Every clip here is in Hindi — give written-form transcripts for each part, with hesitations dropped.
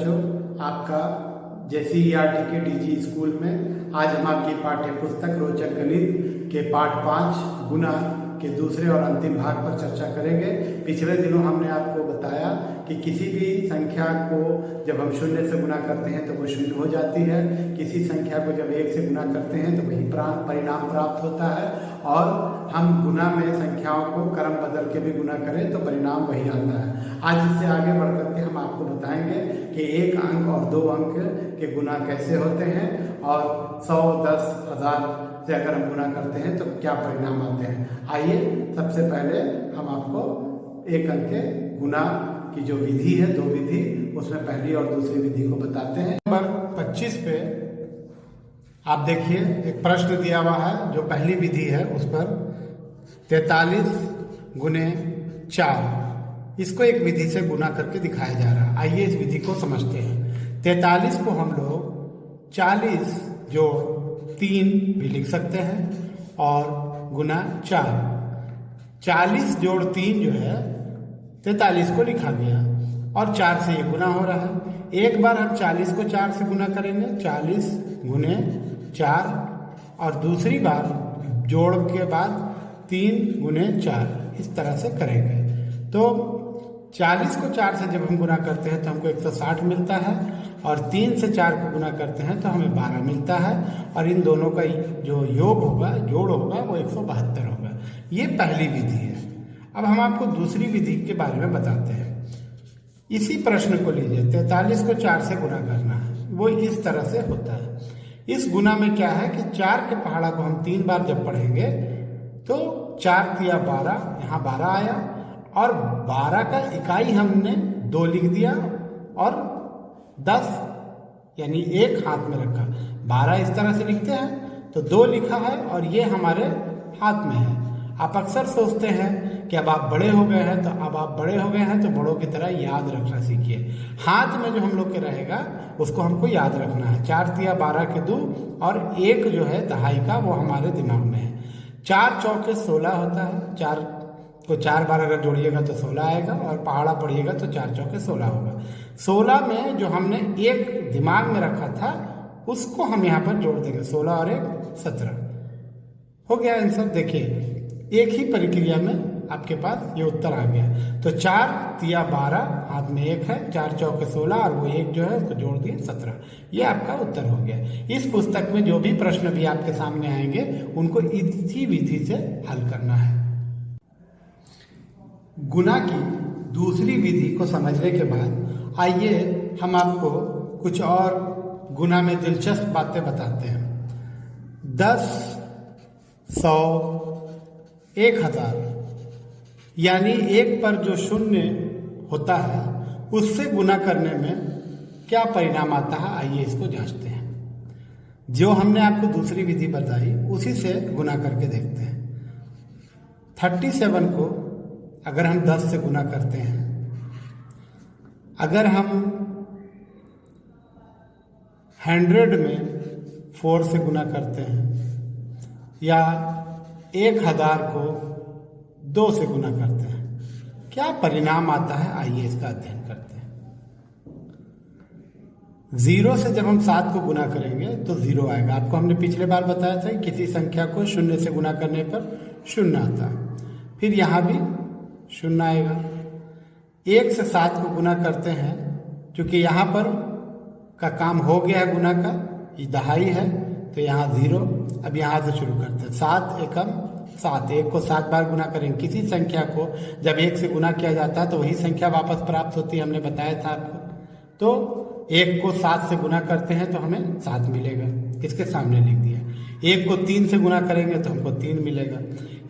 बच्चों, आपका JCERT के DG स्कूल में आज हम आपकी पाठ्य पुस्तक रोचक गणित के पाठ 5 गुना के दूसरे और अंतिम भाग पर चर्चा करेंगे। पिछले दिनों हमने आपको बताया कि किसी भी संख्या को जब हम शून्य से गुना करते हैं तो वो शून्य हो जाती है, किसी संख्या को जब 1 से गुना करते हैं तो वही परिणाम प्राप्त होता है, और हम गुना में संख्याओं को क्रम बदल के भी गुना करें तो परिणाम वही आता है। आज इससे आगे बढ़ करके हम आपको बताएंगे कि 1 अंक और 2 अंक के गुना कैसे होते हैं, और 100, 10, 1000 से अगर हम गुना करते हैं तो क्या परिणाम आते हैं। आइए सबसे पहले हम आपको 1 अंक के गुना की जो विधि है, 2 विधि, उसमें पहली और दूसरी विधि को बताते हैं। नंबर 25 पे आप देखिए एक प्रश्न दिया हुआ है। जो पहली विधि है उस पर 43 गुने 4, इसको एक विधि से गुना करके दिखाया जा रहा है। आइए इस विधि को समझते हैं। 43 को हम लोग 40 जो 3 भी लिख सकते हैं और गुना 4, 40 जोड़ 3 जो है 43 को लिखा गया, और 4 से ये गुना हो रहा है। एक बार हम 40 को 4 से गुना करेंगे, 40 गुने 4, और दूसरी बार जोड़ के बाद 3 गुने 4, इस तरह से करेंगे। तो 40 को 4 से जब हम गुना करते हैं तो हमको 160 मिलता है, और 3 से 4 को गुना करते हैं तो हमें 12 मिलता है, और इन दोनों का जो योग होगा, जोड़ होगा, वो 172 होगा। ये पहली विधि है। अब हम आपको दूसरी विधि के बारे में बताते हैं। इसी प्रश्न को लीजिए, 43 को 4 से गुना करना है, वो इस तरह से होता है। इस गुना में क्या है कि 4 के पहाड़ा को हम 3 बार जब पढ़ेंगे तो 4 तिया 12, यहाँ 12 आया, और 12 का इकाई हमने 2 लिख दिया, और 10 यानी 1 हाथ में रखा। 12 इस तरह से लिखते हैं तो 2 लिखा है, और ये हमारे हाथ में है। आप अक्सर सोचते हैं कि अब आप बड़े हो गए हैं, तो अब आप बड़े हो गए हैं तो बड़ों की तरह याद रखना सीखिए। हाथ में जो हम लोग के रहेगा उसको हमको याद रखना है। 4 तिया 12 के 2, और 1 जो है दहाई का, वो हमारे दिमाग में है। 4 चौके 16 होता है। 4 को 4 बार अगर जोड़िएगा तो 16 आएगा, और पहाड़ा पढ़िएगा तो 4 चौके 16 होगा। 16 में जो हमने 1 दिमाग में रखा था उसको हम यहाँ पर जोड़ देंगे। 16 और 1 17 हो गया आंसर। देखिए एक ही प्रक्रिया में आपके पास ये उत्तर आ गया। तो 4 तिया 12, हाथ में 1 है, 4 चौके 16, और वो 1 जो है उसको जोड़ दिए 17। ये आपका उत्तर हो गया। इस पुस्तक में जो भी प्रश्न भी आपके सामने आएंगे उनको इसी विधि से हल करना है। गुना की दूसरी विधि को समझने के बाद आइए हम आपको कुछ और गुना में दिलचस्प बातें बताते हैं। 10, 100, 1000, यानी 1 पर जो शून्य होता है उससे गुना करने में क्या परिणाम आता है, आइए इसको जांचते हैं। जो हमने आपको दूसरी विधि बताई उसी से गुना करके देखते हैं। 37 को अगर हम 10 से गुना करते हैं, अगर हम 100 में 4 से गुना करते हैं, या 1000 को 2 से गुना करते हैं, क्या परिणाम आता है, आइए इसका अध्ययन करते हैं। 0 से जब हम 7 को गुना करेंगे तो 0 आएगा। आपको हमने पिछले बार बताया था कि किसी संख्या को 0 से गुना करने पर 0 आता है। फिर यहाँ भी 0 आएगा। 1 से 7 को गुना करते हैं, क्योंकि यहाँ पर का काम हो गया है गुना का, ये दहाई है, तो यहाँ 0। अब यहाँ से शुरू करते हैं। 7 एकम 7, 1 को 7 बार गुना करेंगे। किसी संख्या को जब 1 से गुना किया जाता है तो वही संख्या वापस प्राप्त होती है, हमने बताया था आपको। तो 1 को 7 से गुना करते हैं तो हमें 7 मिलेगा, इसके सामने लिख दिया। 1 को 3 से गुना करेंगे तो हमको 3 मिलेगा।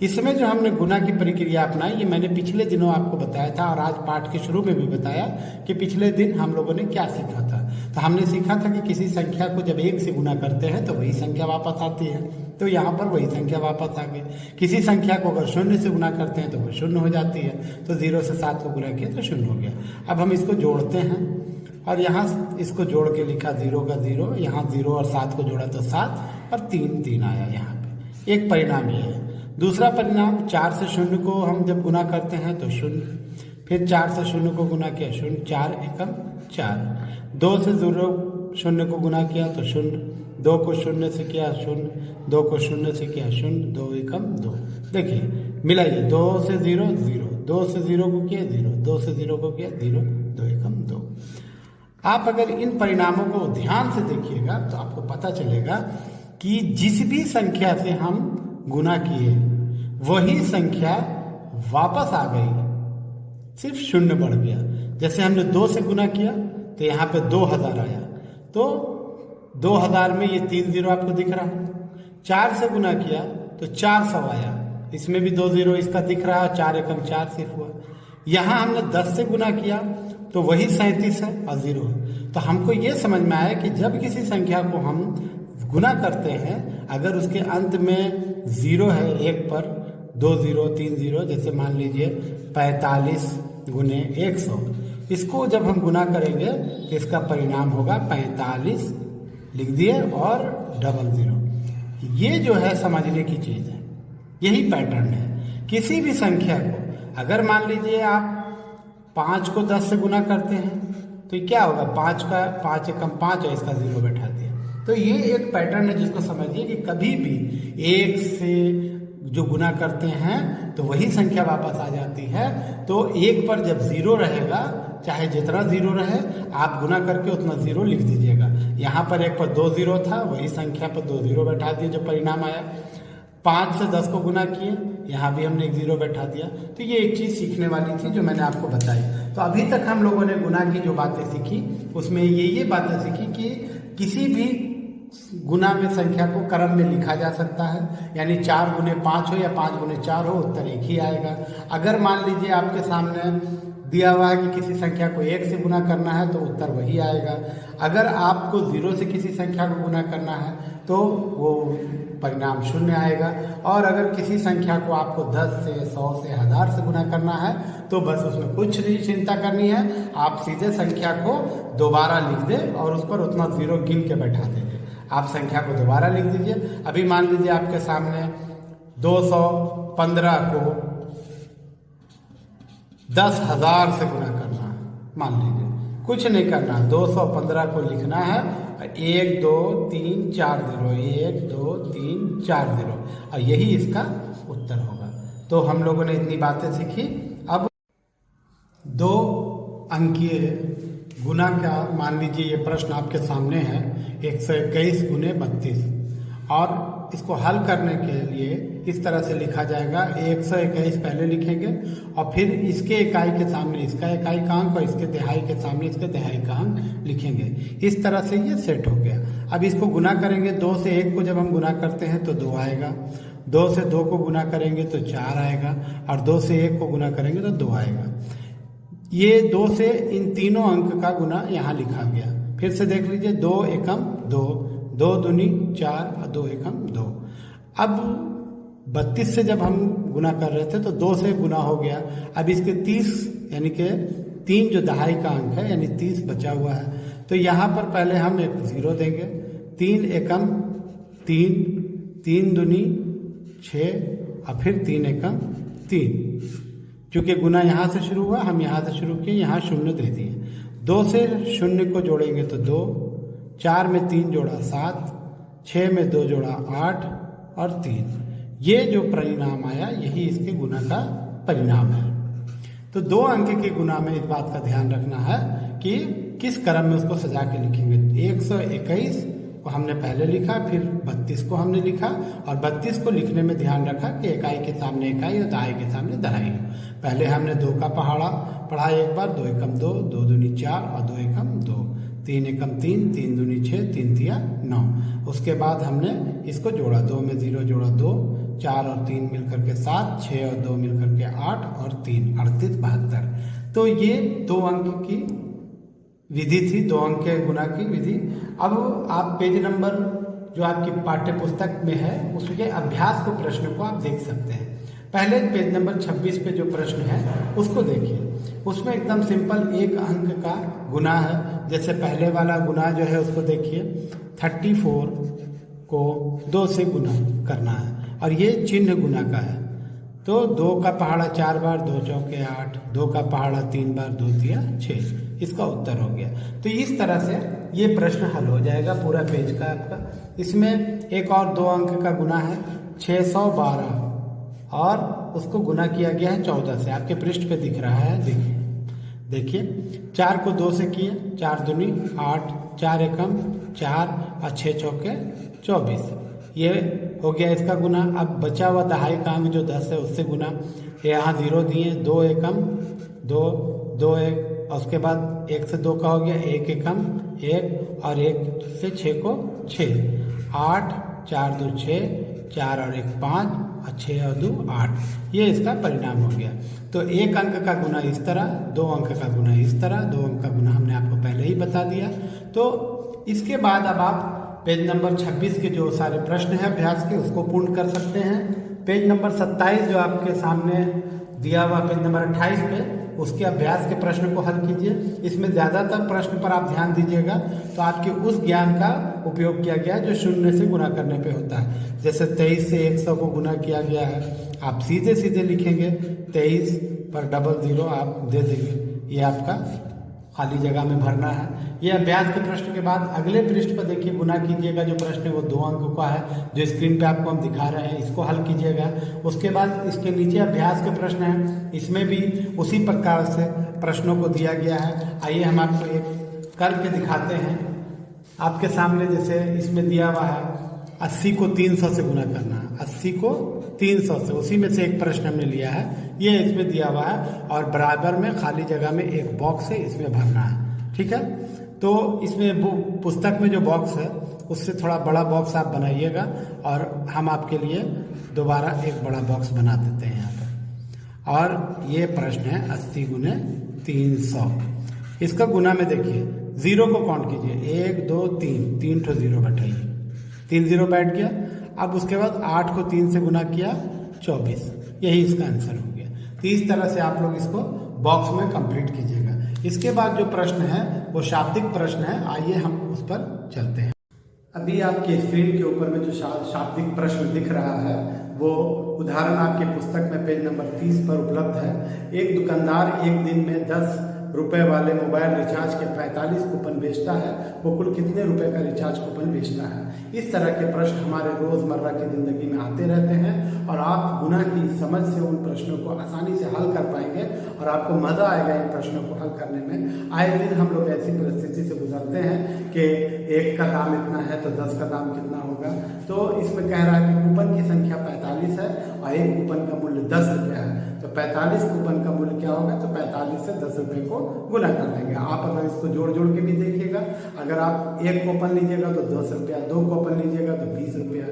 इसमें जो हमने गुना की प्रक्रिया अपनाई, ये मैंने पिछले दिनों आपको बताया था, और आज पाठ के शुरू में भी बताया कि पिछले दिन हम लोगों ने क्या सीखा था। तो हमने सीखा था कि किसी संख्या को जब 1 से गुना करते हैं तो वही संख्या वापस आती है, तो यहाँ पर वही संख्या वापस आ गई। किसी संख्या को अगर 0 से गुना करते हैं तो वो 0 हो जाती है, तो 0 से 7 को गुना किया तो 0 हो गया। अब हम इसको जोड़ते हैं, और यहाँ इसको जोड़ के लिखा 0 का 0, यहाँ 0 और 7 को जोड़ा तो 7, और 3 आया यहाँ पे। एक परिणाम ये है। दूसरा परिणाम, 4 से 0 को हम जब गुना करते हैं तो 0, फिर 4 से 0 को गुना किया 0, 4 एकम 4। 2 से 0 को गुना किया तो 0, 2 को 0 से किया 0, 2 को 0 से किया 0, 2 एकम 2। देखिए मिलाइए, 2 से 0 0, 2 से 0 को किया 0, 2 से 0 को किया 0, 2 एकम 2। आप अगर इन परिणामों को ध्यान से देखिएगा तो आपको पता चलेगा कि जिस भी संख्या से हम गुना किए वही संख्या वापस आ गई, सिर्फ 0 बढ़ गया। जैसे हमने 2 से गुना किया तो यहाँ पे 2000 आया, तो 2000 में ये 3 0 आपको दिख रहा है। 4 से गुना किया तो 400 आया, इसमें भी 2 0 इसका दिख रहा है, 4 एकम 4 सिर्फ हुआ। यहाँ हमने 10 से गुना किया तो वही 37 है और 0 है। तो हमको ये समझ में आया कि जब किसी संख्या को हम गुना करते हैं, अगर उसके अंत में 0 है, एक पर 2 0 3 0, जैसे मान लीजिए 45 गुने 100, इसको जब हम गुना करेंगे तो इसका परिणाम होगा 45 लिख दिए और 00। ये जो है समझने की चीज़ है, यही पैटर्न है। किसी भी संख्या को अगर मान लीजिए आप 5 को 10 से गुना करते हैं तो क्या होगा, 5 का 5 एकम 5 है, इसका 0 बैठा दिया। तो ये एक पैटर्न है जिसको समझिए कि कभी भी 1 से जो गुना करते हैं तो वही संख्या वापस आ जाती है। तो 1 पर जब 0 रहेगा, चाहे जितना 0 रहे, आप गुना करके उतना 0 लिख दीजिएगा। यहाँ पर 1 पर 2 0 था, वही संख्या पर 2 0 बैठा दिए जो परिणाम आया। 5 से 10 को गुना किए, यहाँ भी हमने 1 0 बैठा दिया। तो ये एक चीज़ सीखने वाली थी जो मैंने आपको बताई। तो अभी तक हम लोगों ने गुना की जो बातें सीखी उसमें ये बातें सीखी कि किसी भी गुना में संख्या को क्रम में लिखा जा सकता है, यानी 4 गुने 5 हो या 5 गुने 4 हो, उत्तर एक ही आएगा। अगर मान लीजिए आपके सामने दिया हुआ है कि किसी संख्या को 1 से गुना करना है तो उत्तर वही आएगा। अगर आपको 0 से किसी संख्या को गुना करना है तो वो परिणाम 0 आएगा। और अगर किसी संख्या को आपको 10 से 100 से 1000 से गुना करना है तो बस उसमें कुछ नहीं चिंता करनी है, आप सीधे संख्या को दोबारा लिख दें और उस पर उतना 0 गिन के बैठा देंगे। आप संख्या को दोबारा लिख दीजिए। अभी मान लीजिए आपके सामने 215 को 10,000 से गुना करना है, मान लीजिए कुछ नहीं करना, 215 को लिखना है 1 2 3 4 0, 1 2 3 4 0, और यही इसका उत्तर होगा। तो हम लोगों ने इतनी बातें सीखी। अब 2 अंकीय गुना का मान लीजिए ये प्रश्न आपके सामने है, 121 गुने 32, और इसको हल करने के लिए इस तरह से लिखा जाएगा। 121 पहले लिखेंगे और फिर इसके इकाई के सामने इसका इकाई का अंक और इसके तिहाई के सामने इसके तिहाई का अंक लिखेंगे। इस तरह से ये सेट हो गया। अब इसको गुना करेंगे, 2 से 1 को जब हम गुना करते हैं तो 2 आएगा, 2 से 2 को गुना करेंगे तो 4 आएगा, और 2 से 1 को गुना करेंगे तो 2 आएगा। ये 2 से इन तीनों अंक का गुना यहाँ लिखा गया। फिर से देख लीजिए, 2 एकम 2, 2 दूनी 4 और 2 एकम 2। अब 32 से जब हम गुना कर रहे थे तो 2 से गुना हो गया। अब इसके 30 यानी कि 3 जो दहाई का अंक है यानी 30 बचा हुआ है, तो यहाँ पर पहले हम एक 0 देंगे। 3 एकम 3, 3 दूनी 6 और फिर 3 एकम 3। चूँकि गुना यहाँ से शुरू हुआ, हम यहाँ से शुरू किए, यहाँ 0 दे दिए। 2 से 0 को जोड़ेंगे तो 2, 4 में 3 जोड़ा 7, 6 में 2 जोड़ा 8 और 3। ये जो परिणाम आया यही इसके गुना का परिणाम है। तो 2 अंक के गुना में इस बात का ध्यान रखना है कि किस क्रम में उसको सजा के लिखेंगे। 121 को हमने पहले लिखा, फिर 32 को हमने लिखा, और 32 को लिखने में ध्यान रखा कि इकाई के सामने इकाई और दहाई के सामने दहाई। पहले हमने 2 का पढ़ा एक बार, 2 एकम 2, 2 दूनी 4 और 2 एकम 2, 3 एकम 3, 3 दूनी 6, 3 तिया 9। उसके बाद हमने इसको जोड़ा, 2 में 0 जोड़ा 2, 4 और 3 मिलकर के 7, 6 और 2 मिलकर के 8 और 3 38 72। तो ये 2 अंक की विधि थी, 2 अंक के गुना की विधि। अब आप पेज नंबर जो आपकी पाठ्य पुस्तक में है उसके अभ्यास को प्रश्न को आप देख सकते हैं। पहले पेज नंबर 26 पे जो प्रश्न है उसको देखिए। उसमें एकदम सिंपल 1 अंक का गुना है। जैसे पहले वाला गुना जो है उसको देखिए, 34 को 2 से गुना करना है और ये चिन्ह गुना का है। तो 2 का पहाड़ा 4 बार, 2 चौके 8, 2 का पहाड़ा 3 बार, 2 तिया 6, इसका उत्तर हो गया। तो इस तरह से ये प्रश्न हल हो जाएगा पूरा पेज का आपका। इसमें एक और 2 अंक का गुना है 612 और उसको गुना किया गया है 14 से, आपके पृष्ठ पे दिख रहा है, देखिए 4 को 2 से किए, 4 दूनी 8, 4 एकम 4 और 6 चौके 24, ये हो गया इसका गुना। अब बचा हुआ दहाई का अंक जो 10 है उससे गुना, यहाँ 0 दिए, 2 एकम 2, 2 एक और उसके बाद 1 से 2 का हो गया 1 एकम 1 और 1 से 6 को 6, 8, 4 2 6, 4 और 1 5 और 6 और 2 8, ये इसका परिणाम हो गया। तो 1 अंक का गुना इस तरह, 2 अंक का गुना इस तरह, 2 अंक का गुना हमने आपको पहले ही बता दिया। तो इसके बाद अब आप पेज नंबर 26 के जो सारे प्रश्न हैं अभ्यास के उसको पूर्ण कर सकते हैं। पेज नंबर 27 जो आपके सामने दिया हुआ पेज नंबर 28 पे, उसके अभ्यास के प्रश्न को हल कीजिए। इसमें ज़्यादातर प्रश्न पर आप ध्यान दीजिएगा तो आपके उस ज्ञान का उपयोग किया गया है जो शून्य से गुना करने पे होता है। जैसे 23 से 100 को गुना किया गया है, आप सीधे सीधे लिखेंगे 23 पर डबल 0 आप दे देंगे, ये आपका खाली जगह में भरना है। ये अभ्यास के प्रश्न के बाद अगले पृष्ठ पर देखिए गुना कीजिएगा, जो प्रश्न है वो 2 अंकों का है, जो स्क्रीन पे आपको हम दिखा रहे हैं, इसको हल कीजिएगा। उसके बाद इसके नीचे अभ्यास के प्रश्न हैं, इसमें भी उसी प्रकार से प्रश्नों को दिया गया है। आइए हम आपको एक करके दिखाते हैं आपके सामने। जैसे इसमें दिया हुआ है 80 को 300 से गुना करना, 80 को 300 से, उसी में से एक प्रश्न हमने लिया है, ये इसमें दिया हुआ है और बराबर में खाली जगह में एक बॉक्स है, इसमें भरना है। ठीक है, तो इसमें पुस्तक में जो बॉक्स है उससे थोड़ा बड़ा बॉक्स आप बनाइएगा और हम आपके लिए दोबारा एक बड़ा बॉक्स बना देते हैं यहाँ पर। और ये प्रश्न है 80 गुने 300, इसका गुना में देखिए 0 को काउंट कीजिए, 1 2 3 ठो 0 बैठाइए, 3 0 बैठ गया। अब उसके बाद 8 को 3 से गुना किया 24, यही इसका आंसर हो गया। तो इस तरह से आप लोग इसको बॉक्स में कंप्लीट कीजिएगा। इसके बाद जो प्रश्न है वो शाब्दिक प्रश्न है, आइए हम उस पर चलते हैं। अभी आपके स्क्रीन के ऊपर में जो शाब्दिक प्रश्न दिख रहा है वो उदाहरण आपके पुस्तक में पेज नंबर 30 पर उपलब्ध है। एक दुकानदार एक दिन में 10 रुपए वाले मोबाइल रिचार्ज के 45 कूपन बेचता है, वो कुल कितने रुपए का रिचार्ज कूपन बेचता है। इस तरह के प्रश्न हमारे रोजमर्रा की जिंदगी में आते रहते हैं और आप गुना की समझ से उन प्रश्नों को आसानी से हल कर पाएंगे और आपको मजा आएगा इन प्रश्नों को हल करने में। आए दिन हम लोग ऐसी परिस्थिति से गुजरते हैं कि 1 का दाम इतना है तो 10 का दाम कितना होगा। तो इसमें कह रहा है कि कूपन की संख्या 45 है और एक कूपन का मूल्य 10 रुपया है, तो 45 कूपन का मूल्य क्या होगा, तो 45 से 10 रुपए को गुना कर देंगे। आप अगर इसको जोड़ जोड़ के भी देखिएगा, अगर आप 1 कूपन लीजिएगा तो 10 रुपया, 2 कूपन लीजिएगा तो 20 रुपया,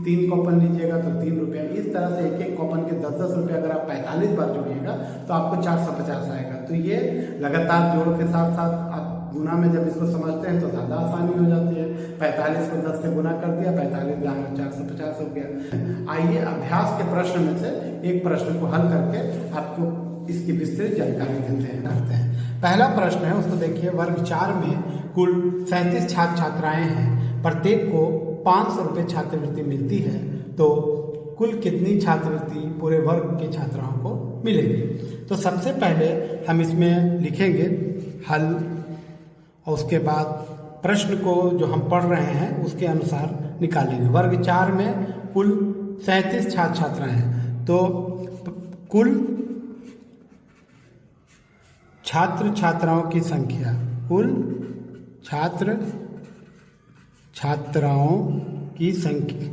3 कूपन लीजिएगा तो 3 रुपया। इस तरह से एक कूपन के 10 रुपया अगर आप 45 बार जोड़िएगा तो आपको 450 आएगा। तो ये लगातार जोड़ के साथ साथ आप गुना में जब इसको समझते हैं तो ज़्यादा आसानी हो जाती है। 45 को 10 से गुना कर दिया, 45 × 450 हो गया। आइए अभ्यास के प्रश्न में से एक प्रश्न को हल करके आपको इसकी विस्तृत जानकारी देते हैं। पहला प्रश्न है, उसको देखिए। वर्ग 4 में कुल 37 छात्र छात्राएं हैं, प्रत्येक को 500 रुपये छात्रवृत्ति मिलती है, तो कुल कितनी छात्रवृत्ति पूरे वर्ग के छात्राओं को मिलेगी। तो सबसे पहले हम इसमें लिखेंगे हल और उसके बाद प्रश्न को जो हम पढ़ रहे हैं उसके अनुसार निकालेंगे। वर्ग 4 में कुल 37 छात्र छात्राएं हैं, तो कुल छात्र छात्राओं की संख्या, कुल छात्र छात्राओं की संख्या,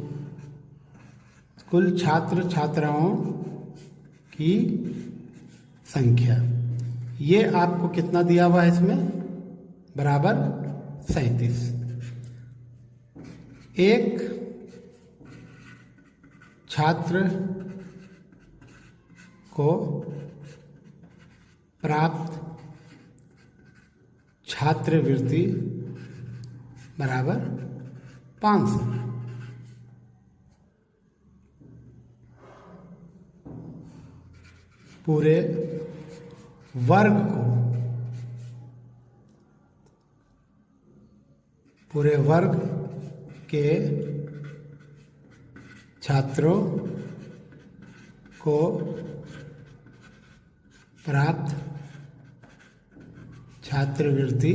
कुल छात्र छात्राओं की संख्या, ये आपको कितना दिया हुआ है इसमें, बराबर 37। एक छात्र को प्राप्त छात्रवृत्ति बराबर 500। पूरे वर्ग को, पूरे वर्ग के छात्रों को प्राप्त छात्रवृत्ति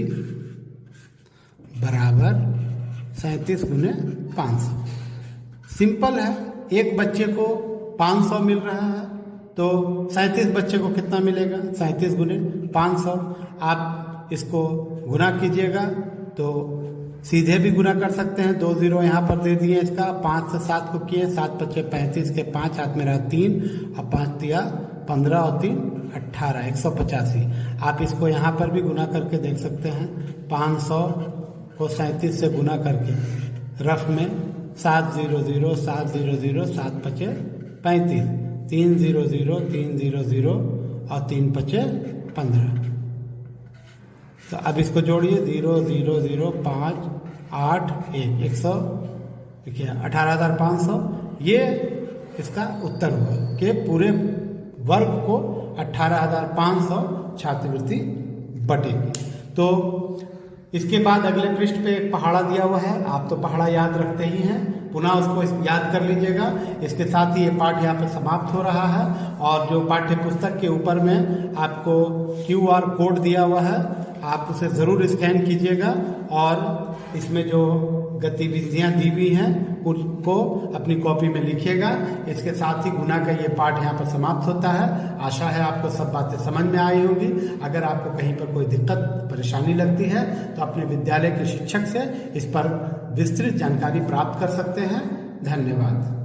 बराबर 37 गुने 500। सिंपल है, एक बच्चे को 500 मिल रहा है तो 37 बच्चे को कितना मिलेगा, 37 गुने 500। आप इसको गुना कीजिएगा तो सीधे भी गुना कर सकते हैं, 2 जीरो यहाँ पर दे दिए इसका, 5 से 7 को किए, 7 पच्चे 35 के 5 हाथ में रहा 3 और 5 दिया 15 और 3 18, 185। आप इसको यहाँ पर भी गुना करके देख सकते हैं, 500 को 37 से गुना करके रफ में 7 0 0 7 0 0 7 पचे 35, 3 0 0 3 0 0 और 3 पचे 15। तो अब इसको जोड़िए, 0 0 0 5 8 1 100, देखिए 18,500। ये इसका उत्तर हुआ कि पूरे वर्ग को 18,500 छात्रवृत्ति बटेगी। तो इसके बाद अगले पृष्ठ पे एक पहाड़ा दिया हुआ है, आप तो पहाड़ा याद रखते ही हैं, पुनः उसको याद कर लीजिएगा। इसके साथ ही ये पाठ यहाँ पे समाप्त हो रहा है और जो पाठ्य पुस्तक के ऊपर में आपको QR कोड दिया हुआ है, आप उसे ज़रूर स्कैन कीजिएगा और इसमें जो गतिविधियाँ दी हुई हैं उनको अपनी कॉपी में लिखिएगा। इसके साथ ही गुना का ये पाठ यहाँ पर समाप्त होता है। आशा है आपको सब बातें समझ में आई होंगी। अगर आपको कहीं पर कोई दिक्कत परेशानी लगती है तो अपने विद्यालय के शिक्षक से इस पर विस्तृत जानकारी प्राप्त कर सकते हैं। धन्यवाद।